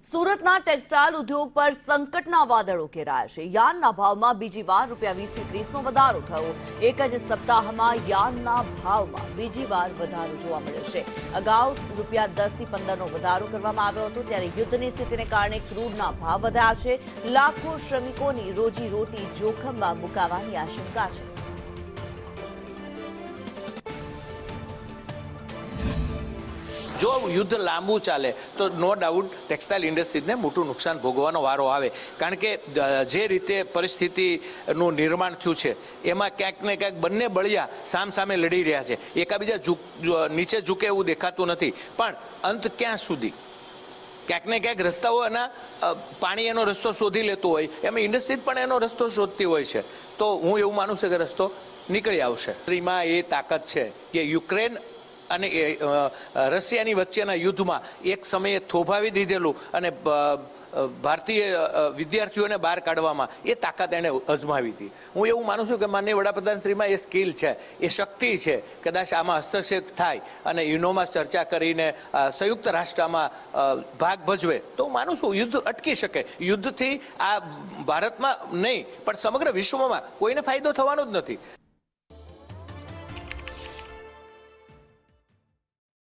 સુરતના ટેક્સટાઇલ ઉદ્યોગ પર સંકટના વાદળો ઘેરાયા છે। યાર્નના ભાવમાં બીજી વાર ₹20 થી ₹30નો વધારો થયો। એક જ સપ્તાહમાં યાર્નના ભાવમાં બીજી વાર વધારો જોવા મળ્યો છે। અગાઉ ₹10 થી ₹15નો વધારો કરવામાં આવ્યો હતો, ત્યારે યુદ્ધની સ્થિતિને કારણે ક્રૂડના ભાવ વધ્યા છે। લાખો શ્રમિકોની રોજીરોટી જોખમમાં મુકાવાની આશંકા છે। જો યુદ્ધ લાંબુ ચાલે તો નો ડાઉટ ટેક્સટાઇલ ઇન્ડસ્ટ્રીને મોટું નુકસાન ભોગવવાનો વારો આવે, કારણ કે જે રીતે પરિસ્થિતિનું નિર્માણ થયું છે એમાં ક્યાંક ને ક્યાંક બંને બળિયા સામસામે લડી રહ્યા છે। એકાબીજા નીચે ઝૂકે એવું દેખાતું નથી, પણ અંત ક્યાં સુધી? ક્યાંક ને ક્યાંક રસ્તાઓ એના પાણી એનો રસ્તો શોધી લેતો હોય, એમાં ઇન્ડસ્ટ્રી પણ એનો રસ્તો શોધતી હોય છે। તો હું એવું માનું છું કે રસ્તો નીકળી આવશે। એમાં એ તાકાત છે કે યુક્રેન અને રશિયાની વચ્ચેના યુદ્ધમાં એક સમયે થોભાવી દીધેલું અને ભારતીય વિદ્યાર્થીઓને બહાર કાઢવામાં એ તાકાત એણે અજમાવી હતી। હું એવું માનું છું કે માનનીય વડાપ્રધાન શ્રીમાં એ સ્કિલ છે, એ શક્તિ છે। કદાચ આમાં હસ્તક્ષેપ થાય અને યુનોમાં ચર્ચા કરીને સંયુક્ત રાષ્ટ્રમાં ભાગ ભજવે તો હું માનું છું યુદ્ધ અટકી શકે। યુદ્ધથી આ ભારતમાં નહીં પણ સમગ્ર વિશ્વમાં કોઈને ફાયદો થવાનો જ નથી।